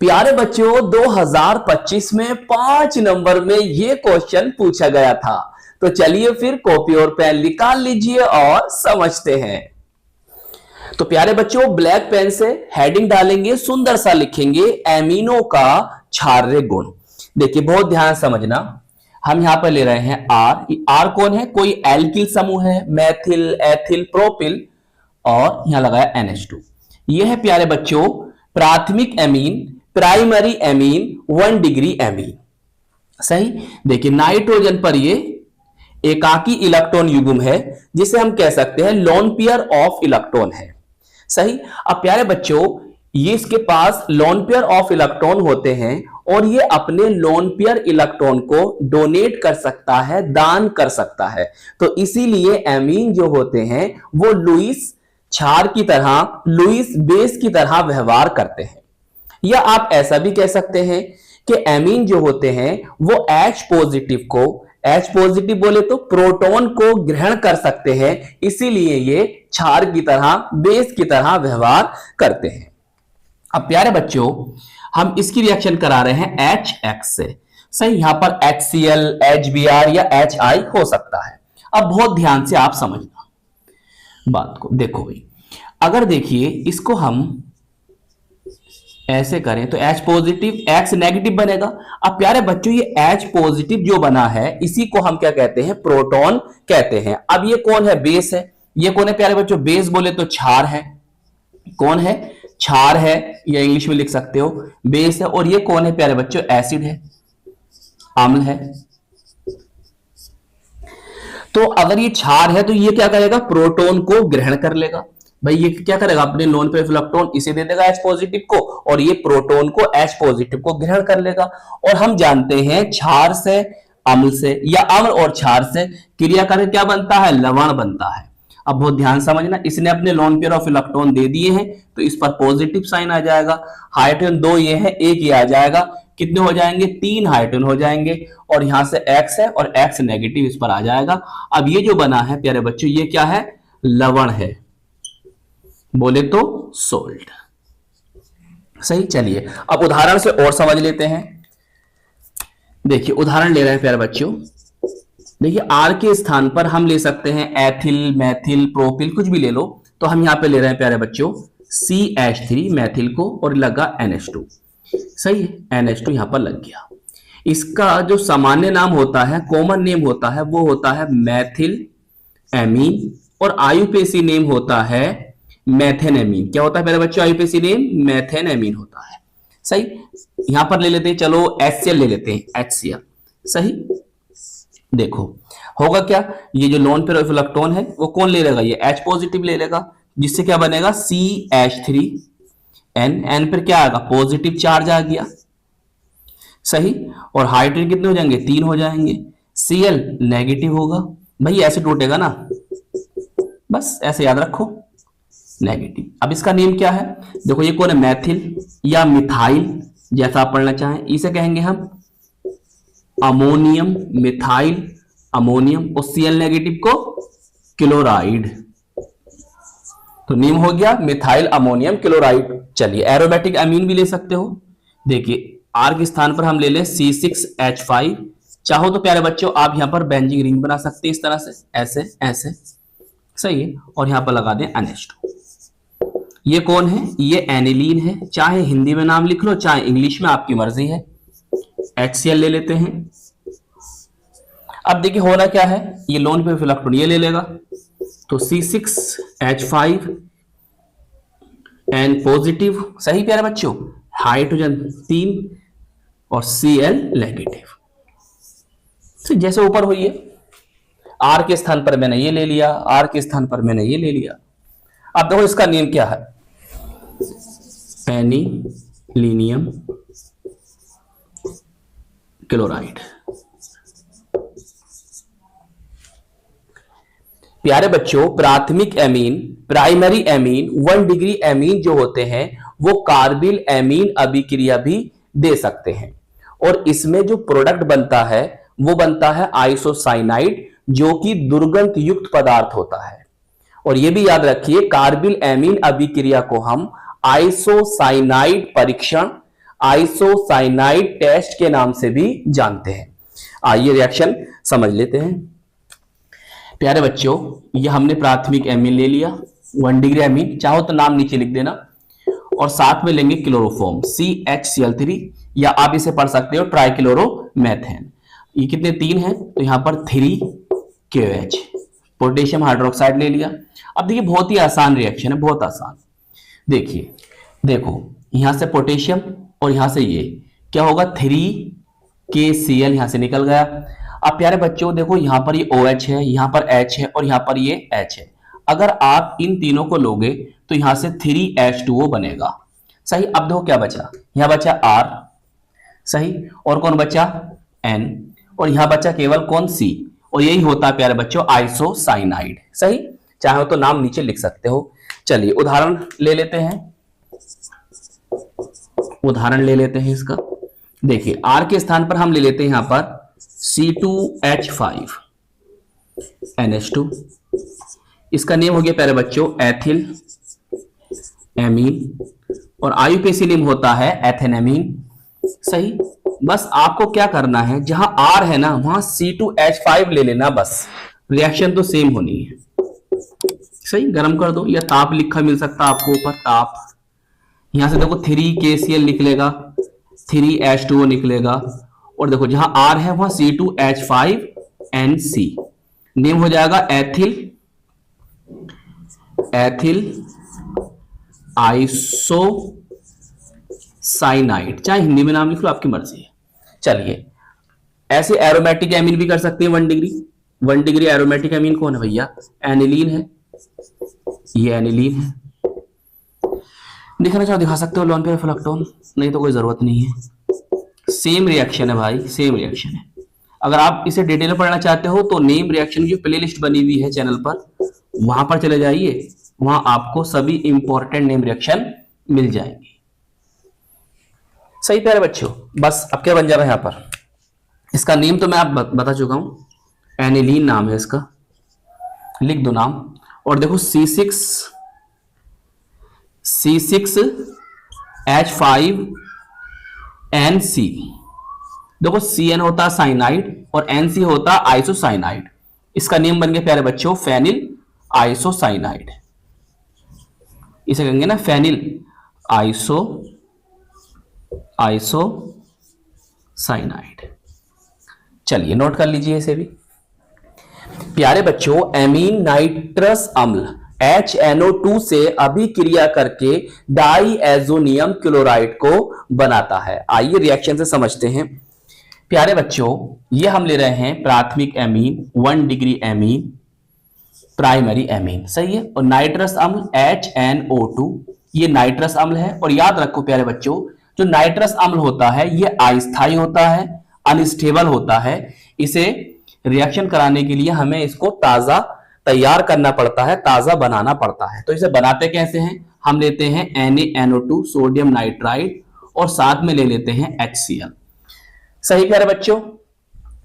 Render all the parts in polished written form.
प्यारे बच्चों 2025 में 5 नंबर में यह क्वेश्चन पूछा गया था। तो चलिए फिर कॉपी और पेन निकाल लीजिए और समझते हैं। तो प्यारे बच्चों ब्लैक पेन से हेडिंग डालेंगे, सुंदर सा लिखेंगे एमिनो का क्षार्य गुण। देखिए बहुत ध्यान समझना, हम यहां पर ले रहे हैं आर कौन है? कोई एल्किल समूह है, मैथिल, एथिल, प्रोपिल, और यहां लगाया NH2। यह है प्यारे बच्चों प्राथमिक amine, primary amine, 1 degree amine. सही। देखिए नाइट्रोजन पर ये एकाकी इलेक्ट्रॉन युग्म है, जिसे हम कह सकते हैं लोन पेयर ऑफ इलेक्ट्रॉन है। सही। अब प्यारे बच्चों ये इसके पास लोन पेयर ऑफ इलेक्ट्रॉन होते हैं और ये अपने लोन पेयर इलेक्ट्रॉन को डोनेट कर सकता है, दान कर सकता है। तो इसीलिए एमीन जो होते हैं वो लुईस क्षार की तरह, लुईस बेस की तरह व्यवहार करते हैं। या आप ऐसा भी कह सकते हैं कि एमीन जो होते हैं वो H पॉजिटिव को, H पॉजिटिव बोले तो प्रोटॉन को ग्रहण कर सकते हैं, इसीलिए ये क्षार की तरह, बेस की तरह व्यवहार करते हैं। अब प्यारे बच्चों हम इसकी रिएक्शन करा रहे हैं HX से। सही। यहां पर HCl, HBr या HI हो सकता है। अब बहुत ध्यान से आप समझना बात को। देखो भाई, अगर देखिए इसको हम ऐसे करें तो H पॉजिटिव, X नेगेटिव बनेगा। अब प्यारे बच्चों ये H पॉजिटिव जो बना है इसी को हम क्या कहते हैं? प्रोटॉन कहते हैं। अब ये कौन है? बेस है। ये कौन है प्यारे बच्चों? बेस बोले तो क्षार है। कौन है? क्षार है, या इंग्लिश में लिख सकते हो बेस है। और ये कौन है प्यारे बच्चों? एसिड है, अम्ल है। तो अगर ये क्षार है तो ये क्या करेगा? प्रोटॉन को ग्रहण कर लेगा। भाई ये क्या करेगा? अपने लोन पेयर इलेक्ट्रॉन इसे दे देगा H पॉजिटिव को, और ये प्रोटॉन को, H पॉजिटिव को ग्रहण कर लेगा। और हम जानते हैं क्षार से अम्ल से या अम्ल और क्षार से क्रिया करके क्या बनता है? लवण बनता है। अब बहुत ध्यान समझना, इसने अपने लोन पेयर ऑफ इलेक्ट्रॉन दे दिए हैं तो इस पर पॉजिटिव साइन आ जाएगा। हाइड्रोजन 2 ये है, 1 ये आ जाएगा। कितने हो जाएंगे? 3 हाइड्रोजन हो जाएंगे। और यहां से X है और X नेगेटिव इस पर आ जाएगा। अब ये जो बना है प्यारे बच्चों ये क्या है? लवण है, बोले तो सोल्ट। सही। चलिए अब उदाहरण से और समझ लेते हैं। देखिए उदाहरण ले रहे हैं प्यारे बच्चों। देखिए R के स्थान पर हम ले सकते हैं एथिल, मैथिल, प्रोपिल, कुछ भी ले लो। तो हम यहां पे ले रहे हैं प्यारे बच्चों CH3 मैथिल को, और लगा NH2। सही है। NH2 यहां पर लग गया। इसका जो सामान्य नाम होता है, कॉमन नेम होता है, वो होता है मैथिल एमीन, और आयुपेसी नेम होता है मेथेन एमीन। क्या होता है मेरे बच्चों? आयुपेसी नेम मेथेन एमीन होता है। सही। यहां पर ले लेते हैं, चलो HCl ले लेते हैं, HCl। सही। देखो होगा क्या? ये जो लोन पेयर ऑफ इलेक्ट्रॉन है वो कौन ले लेगा? ये H पॉजिटिव ले लेगा, जिससे क्या बनेगा? CH3N। N पर क्या आएगा? पॉजिटिव चार्ज आ गया। सही। और हाइड्रोजन कितने हो जाएंगे? 3 हो जाएंगे। Cl नेगेटिव होगा। भाई ऐसे टूटेगा ना, बस ऐसे याद रखो, नेगेटिव। अब इसका नेम क्या है? देखो ये कौन है? मैथिल या मिथाइल, जैसा आप पढ़ना चाहें। इसे कहेंगे हम अमोनियम, मिथाइल अमोनियम, और Cl नेगेटिव को क्लोराइड। तो नेम हो गया मिथाइल अमोनियम क्लोराइड। चलिए एरोमेटिक अमीन भी ले सकते हो। देखिए R के स्थान पर हम ले लें C6H5। चाहो तो प्यारे बच्चों आप यहां पर बेंजीन रिंग बना सकते हैं इस तरह से, ऐसे ऐसे। सही है। और यहां पर लगा दें NH2। ये कौन है? ये एनिलीन है। चाहे हिंदी में नाम लिख लो, चाहे इंग्लिश में, आपकी मर्जी है। HCl ले लेते हैं। अब देखिए होना क्या है? ये लोन पेयर ऑफ इलेक्ट्रॉन ये ले लेगा, तो C6H5N पॉजिटिव। सही प्यारे बच्चों। हाइड्रोजन 3 और Cl नेगेटिव। जैसे ऊपर हुई है, R के स्थान पर मैंने ये ले लिया, R के स्थान पर मैंने ये ले लिया। अब देखो इसका नेम क्या है? Anilinium chloride. प्यारे बच्चों प्राथमिक amine, primary amine, 1 degree amine जो होते हैं वो कार्बिल एमीन अभिक्रिया भी दे सकते हैं। और इसमें जो प्रोडक्ट बनता है वो बनता है आइसोसाइनाइड, जो कि दुर्गंध युक्त पदार्थ होता है। और यह भी याद रखिए कार्बिल एमीन अभिक्रिया को हम आइसोसाइनाइड परीक्षण, आइसोसाइनाइड टेस्ट के नाम से भी जानते हैं। आइए रिएक्शन समझ लेते हैं। प्यारे बच्चों, यह हमने प्राथमिक एमीन ले लिया, 1 डिग्री एमीन, चाहो तो नाम नीचे लिख देना, और साथ में लेंगे क्लोरोफॉर्म CHCl3, या आप इसे पढ़ सकते हो ट्राइक्लोरोमेथेन। ये कितने 3 हैं, तो यहां पर 3KOH। पोटेशियम हाइड्रोक्साइड ले लिया। अब देखिए बहुत ही आसान रिएक्शन है, बहुत आसान। देखिए देखो, यहां से पोटेशियम और यहां से ये क्या होगा, 3KCl यहां से निकल गया। अब प्यारे बच्चों देखो, यहां पर ये OH है, यहां पर H है और यहां पर ये H है। अगर आप इन तीनों को लोगे तो यहां से 3H2O बनेगा। सही। अब देखो क्या बचा, यहां बचा R, सही, और कौन बचा N, और यहां बचा केवल कौन C, और यही होता है प्यारे बच्चों आइसोसाइनाइड। सही। चाहे तो नाम नीचे लिख सकते हो। चलिए उदाहरण ले लेते हैं, उदाहरण ले लेते हैं इसका। देखिए R के स्थान पर हम ले लेते हैं यहां पर C2H5NH2। इसका नेम हो गया प्यारे बच्चों एथिल एमीन, और आईयूपीएसी नेम होता है एथेनामीन। सही। बस आपको क्या करना है, जहां R है ना वहां C2H5 ले लेना, बस रिएक्शन तो सेम होनी है। सही। गर्म कर दो, या ताप लिखा मिल सकता है आपको ऊपर, ताप। यहां से देखो 3KCl निकलेगा, 3H2O निकलेगा, और देखो जहां R है वहां C2H5NC, नेम हो जाएगा एथिल आइसोसाइनाइड। चाहे हिंदी में नाम लिख लो, आपकी मर्जी है। चलिए ऐसे एरोमेटिक एमीन भी कर सकते हैं 1 डिग्री। 1 डिग्री एरोमेटिक एमीन कौन है भैया, एनिलीन है, ये एनिलीन है। दिखाना चाहो दिखा सकते हो, लोन पे फ्लक्टोन, नहीं तो कोई जरूरत नहीं है। सेम रिएक्शन है भाई, सेम रिएक्शन है। अगर आप इसे डिटेल में पढ़ना चाहते हो तो नेम रिएक्शन की जो प्लेलिस्ट बनी हुई है चैनल पर, वहां पर चले जाइए, वहां आपको सभी इंपॉर्टेंट नेम रिएक्शन मिल जाएंगे। सही प्यारे बच्चों। बस अब क्या बन जा रहा है यहां पर, इसका नेम तो मैं आप बता चुका हूं, एनिलीन नाम है इसका, लिख दो नाम। और देखो C6H5NC, देखो CN होता है साइनाइड और NC होता है आइसोसाइनाइड। इसका नेम बन गया प्यारे बच्चों फेनिल आइसोसाइनाइड। इसे कहेंगे ना फेनिल आइसोसाइनाइड। चलिए नोट कर लीजिए इसे भी। प्यारे बच्चों, एमीन नाइट्रस अम्ल HNO2 से अभिक्रिया करके डाईएजोनियम क्लोराइड को बनाता है। आइए रिएक्शन से समझते हैं। प्यारे बच्चों, ये हम ले रहे हैं प्राथमिक amine, 1 degree amine, primary amine. सही है। और नाइट्रस अम्ल HNO2, ये नाइट्रस अम्ल है। और याद रखो प्यारे बच्चों, जो नाइट्रस अम्ल होता है ये अस्थायी होता है, अनस्टेबल होता है। इसे रिएक्शन कराने के लिए हमें इसको ताजा तैयार करना पड़ता है, ताजा बनाना पड़ता है। तो इसे बनाते कैसे हैं, हम लेते हैं NaNO2 सोडियम नाइट्राइड, और साथ में ले लेते हैं HCl। सही प्यारे बच्चों।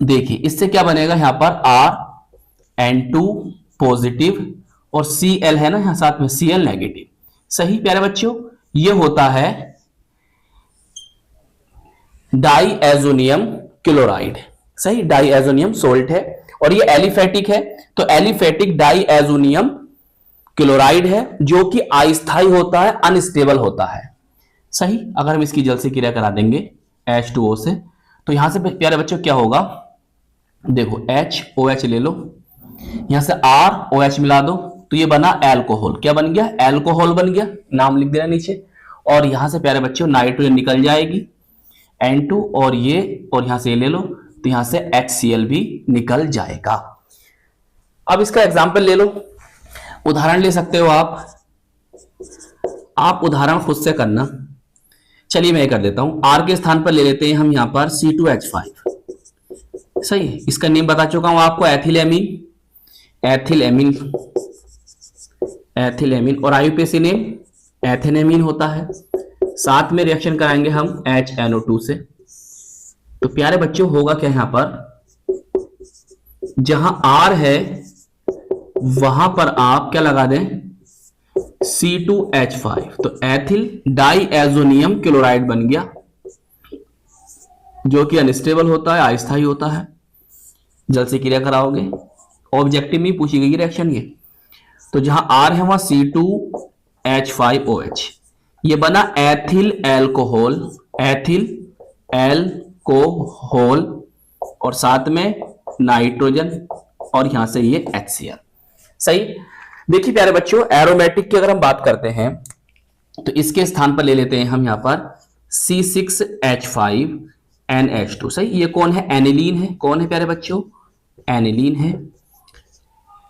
देखिए इससे क्या बनेगा, यहां पर RN2 पॉजिटिव और Cl है ना यहां साथ में Cl नेगेटिव। सही प्यारे बच्चों। ये होता है डाईएजोनियम क्लोराइड। सही। डाईएजोनियम सोल्ट है, और ये एलिफेटिक है, तो एलिफेटिक डाईएजोनियम क्लोराइड है, जो कि अस्थायी होता है, अनस्टेबल होता है। सही। अगर हम इसकी जल से क्रिया करा देंगे H2O से, तो यहां से प्यारे बच्चों क्या होगा, देखो HOH ले लो, यहां से ROH मिला दो, तो ये बना एल्कोहल। क्या बन गया, एल्कोहल बन गया, नाम लिख देना नीचे। और यहां से प्यारे बच्चों नाइट्रोजन निकल जाएगी N2, और यहां से ले लो, तो यहां से HCl भी निकल जाएगा। अब इसका एग्जाम्पल ले लो, उदाहरण ले सकते हो आप उदाहरण खुद से करना। चलिए मैं कर देता हूं। R के स्थान पर ले लेते हैं हम यहां पर C2H5। सही है। इसका नेम बता चुका हूं आपको, एथिल एमीन, और आईयूपीएसी नेम एथेनामीन होता है। साथ में रिएक्शन कराएंगे हम HNO2 से। तो प्यारे बच्चों होगा क्या, यहां पर जहां R है वहां पर आप क्या लगा दें, C2H5, तो एथिल डाईएजोनियम क्लोराइड बन गया। जो कि अनस्टेबल होता है, अस्थायी होता है। जल से क्रिया कराओगे, ऑब्जेक्टिव में पूछी गई रिएक्शन ये। तो जहां R है वहां C2H5OH, ये बना एथिल एल्कोहल, एथिल एल्कोहल, और साथ में नाइट्रोजन, और यहां से ये HCl। सही। देखिए प्यारे बच्चों, एरोमेटिक की अगर हम बात करते हैं तो इसके स्थान पर ले लेते हैं हम यहां पर C6H5NH2। सही। ये कौन है? एनिलीन है। कौन है प्यारे बच्चों? एनिलीन है।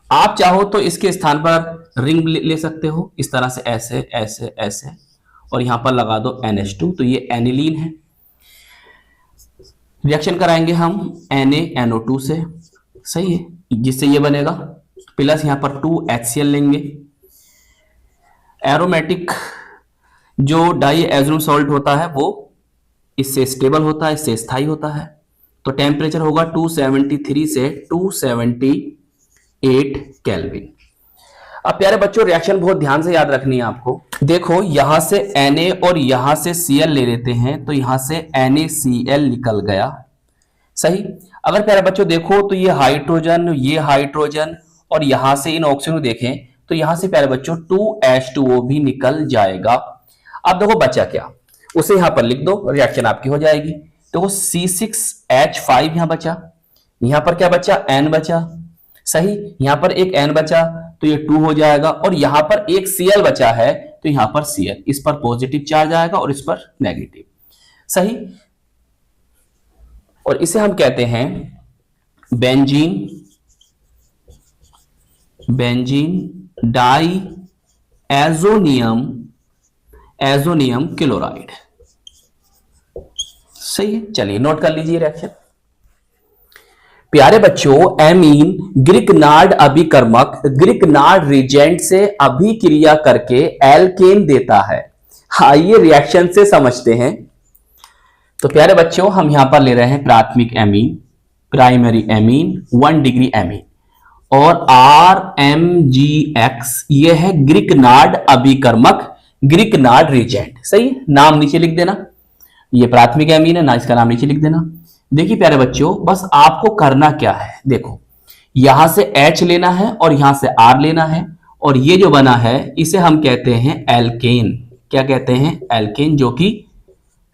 आप चाहो तो इसके स्थान पर रिंग ले सकते हो, इस तरह से, ऐसे ऐसे ऐसे, और यहां पर लगा दो NH2, तो ये एनिलीन है। रिएक्शन कराएंगे हम NaNO2 से। सही है, जिससे ये बनेगा, प्लस यहां पर 2HCl लेंगे। एरोमेटिक जो डाईएज़ोनियम सॉल्ट होता है वो इससे स्टेबल होता है, इससे स्थायी होता है। तो टेम्परेचर होगा 273 से 278 केल्विन। अब प्यारे बच्चों, रिएक्शन बहुत ध्यान से याद रखनी है आपको। देखो यहां से Na और यहां से Cl ले लेते हैं, तो यहां से NaCl निकल गया। सही। अगर प्यारे बच्चों देखो तो ये हाइड्रोजन और यहां से इन ऑक्सीजन को देखें तो यहां से प्यारे बच्चों 2H2O भी निकल जाएगा। अब देखो बचा क्या, उसे यहां पर लिख दो, रिएक्शन आपकी हो जाएगी। तो C6H5 यहां बचा, यहां पर क्या बचा? N बचा। सही। यहां पर एक N बचा तो ये 2 हो जाएगा, और यहां पर एक Cl बचा है तो यहां पर Cl, इस पर पॉजिटिव चार्ज आएगा और इस पर नेगेटिव। सही। और इसे हम कहते हैं बेंजीन डाई एजोनियम क्लोराइड। सही है। चलिए नोट कर लीजिए रिएक्शन। प्यारे बच्चों, एमीन ग्रिकनार्ड अभिकर्मक ग्रिकनार्ड रिजेंट से अभिक्रिया करके एल्केन देता है। आइए रिएक्शन से समझते हैं। तो प्यारे बच्चों, हम यहां पर ले रहे हैं प्राथमिक amine, primary amine, 1 degree amine, और RMGX ये है ग्रिकनार्ड अभिकर्मक, ग्रिकनार्ड रिजेंट। सही। नाम नीचे लिख देना, ये प्राथमिक एमीन है ना, इसका नाम नीचे लिख देना। देखिए प्यारे बच्चों, बस आपको करना क्या है, देखो यहां से H लेना है और यहां से R लेना है, और ये जो बना है इसे हम कहते हैं एल्केन। क्या कहते हैं? एल्केन, जो कि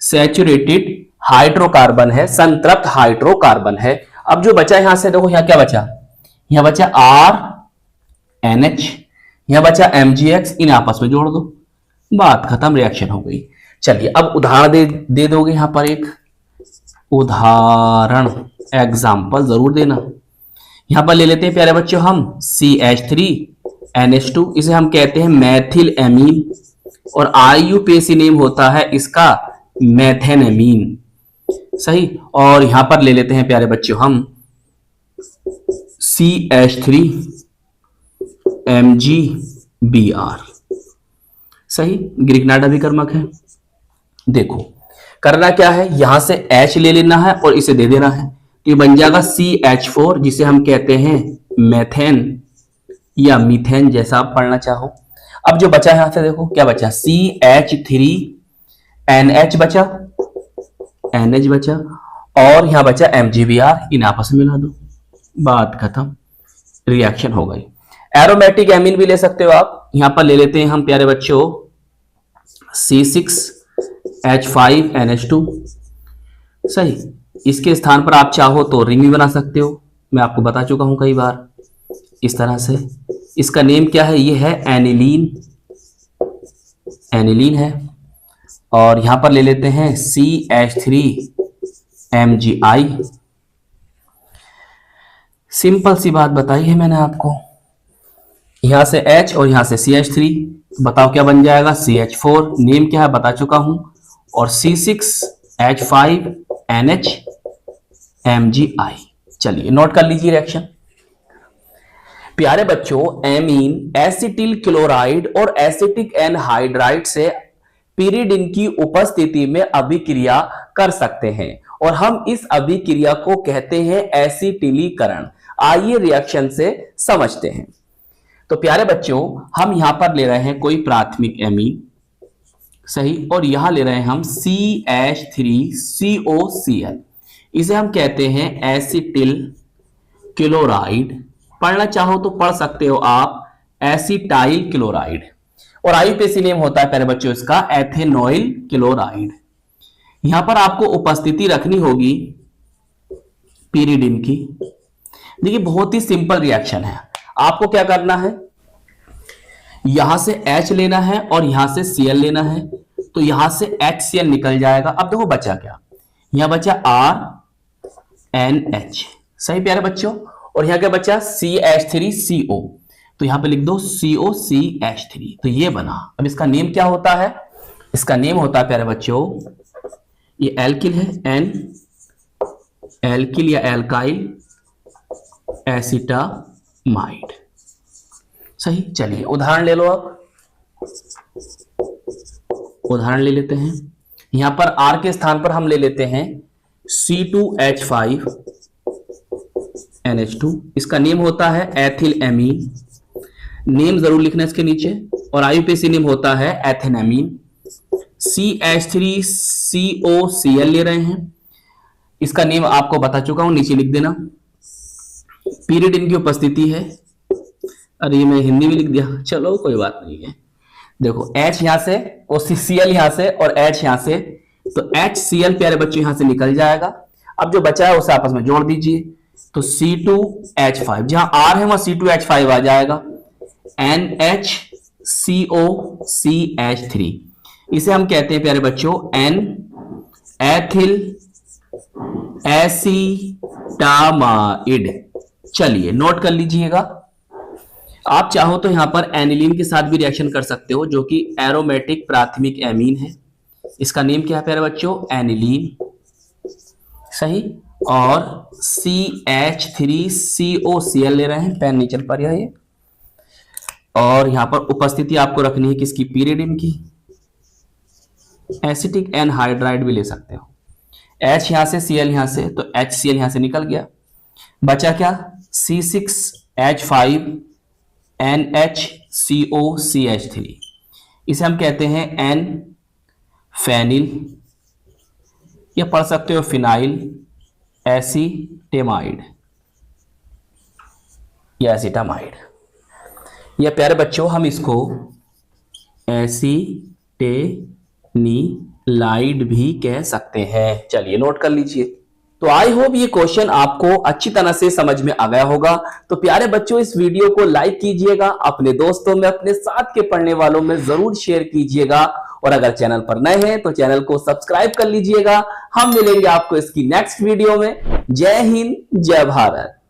सैचुरेटेड हाइड्रोकार्बन है, संतृप्त हाइड्रोकार्बन है। अब जो बचा यहां से, देखो यहां क्या बचा? यहां बचा RNH, यहां बचा MgX, इन आपस में जोड़ दो, बात खत्म, रिएक्शन हो गई। चलिए अब उदाहरण दे दोगे, यहां पर एक उदाहरण एग्जाम्पल जरूर देना। यहां पर ले लेते हैं प्यारे बच्चों हम CH3NH2, इसे हम कहते हैं मैथिल एमीन, और IUPAC नेम होता है इसका मेथेनेमीन। सही। और यहां पर ले लेते हैं प्यारे बच्चों हम CH3MgBr। सही। ग्रिकनार्ड अभिकर्मक है। देखो करना क्या है, यहां से H ले लेना है और इसे दे देना है, तो ये बन जाएगा CH4, जिसे हम कहते हैं मेथेन या मीथेन, जैसा आप पढ़ना चाहो। अब जो बचा है यहां से, देखो क्या बचा? CH3NH बचा, NH बचा, और यहां बचा MgBr, इन आपस में मिला दो, बात खत्म, रिएक्शन हो गई। एरोमेटिक एमीन भी ले सकते हो आप। यहां पर ले लेते हैं हम प्यारे बच्चों C6H5NH2। सही। इसके स्थान पर आप चाहो तो रिंग भी बना सकते हो, मैं आपको बता चुका हूं कई बार, इस तरह से। इसका नेम क्या है? ये है एनिलीन, एनिलीन है। और यहां पर ले लेते हैं CH3MgI। सिंपल सी बात बताई है मैंने आपको, यहां से H और यहां से CH3, बताओ क्या बन जाएगा? CH4, नेम क्या है बता चुका हूं, और C6H5NH चलिए नोट कर लीजिए रिएक्शन। प्यारे बच्चों, एमीन एसिटिल क्लोराइड और एसिटिक एनहाइड्राइड से पिरिडिन की उपस्थिति में अभिक्रिया कर सकते हैं, और हम इस अभिक्रिया को कहते हैं एसिटिलीकरण। आइए रिएक्शन से समझते हैं। तो प्यारे बच्चों, हम यहां पर ले रहे हैं कोई प्राथमिक एमीन, सही, और यहां ले रहे हैं हम CH3COCl। इसे हम कहते हैं एसिटिल क्लोराइड। पढ़ना चाहो तो पढ़ सकते हो आप एसिटाइल क्लोराइड। और आईयूपीएसी नेम होता है प्यारे बच्चों इसका एथेनॉइल क्लोराइड। यहां पर आपको उपस्थिति रखनी होगी पीरिडिन की। देखिए बहुत ही सिंपल रिएक्शन है। आपको क्या करना है, यहां से H लेना है और यहां से Cl लेना है, तो यहां से HCl निकल जाएगा। अब देखो बचा क्या, यहां बचा RNH, सही प्यारे बच्चों। और यहां क्या बचा CH3CO, तो यहां पे लिख दो COCH3, तो ये बना। अब इसका नेम क्या होता है, इसका नेम होता है प्यारे बच्चों, ये एल्किल है, N एल्किल या एल्काइल एसिटामाइड। सही, चलिए उदाहरण ले लो। अब उदाहरण ले लेते हैं। यहां पर R के स्थान पर हम ले लेते हैं C2H5NH2। इसका नेम होता है एथिल एमीन, नेम जरूर लिखना इसके नीचे। और आईयूपीएसी नेम होता है एथेनामीन। CH3COCl ले रहे हैं, इसका नेम आपको बता चुका हूं, नीचे लिख देना। पीरियड की उपस्थिति है, अरे मैं हिंदी में लिख दिया, चलो कोई बात नहीं है। देखो H यहां से और Cl यहां से और H यहां से, तो HCl प्यारे बच्चों यहां से निकल जाएगा। अब जो बचा है उसे आपस में जोड़ दीजिए, तो C2H5, जहां R है वहां C2H5 आ जाएगा, NHCOCH3। इसे हम कहते हैं प्यारे बच्चों N एथिल एसिटामाइड। चलिए नोट कर लीजिएगा। आप चाहो तो यहां पर एनिलीन के साथ भी रिएक्शन कर सकते हो, जो कि एरोमेटिक प्राथमिक एमीन है। इसका नेम क्या है प्यारे बच्चों, एनिलीन, सही। और CH3COCl ले रहे हैं, पेन नहीं चल पा रहा है ये। और यहां पर उपस्थिति आपको रखनी है किसकी, पीरियडिन की। एसिटिक एनहाइड्राइड भी ले सकते हो। H यहां से, Cl यहां से, तो HCl यहां से निकल गया। बचा क्या, C6H5NHCOCH3। इसे हम कहते हैं N फेनिल, या पढ़ सकते हो फिनाइल एसिटेमाइड या एसिटामाइड। या प्यारे बच्चों हम इसको एसिटेनिलाइड भी कह सकते हैं। चलिए नोट कर लीजिए। तो आई होप ये क्वेश्चन आपको अच्छी तरह से समझ में आ गया होगा। तो प्यारे बच्चों इस वीडियो को लाइक कीजिएगा, अपने दोस्तों में, अपने साथ के पढ़ने वालों में जरूर शेयर कीजिएगा। और अगर चैनल पर नए हैं तो चैनल को सब्सक्राइब कर लीजिएगा। हम मिलेंगे आपको इसकी नेक्स्ट वीडियो में। जय हिंद, जय भारत।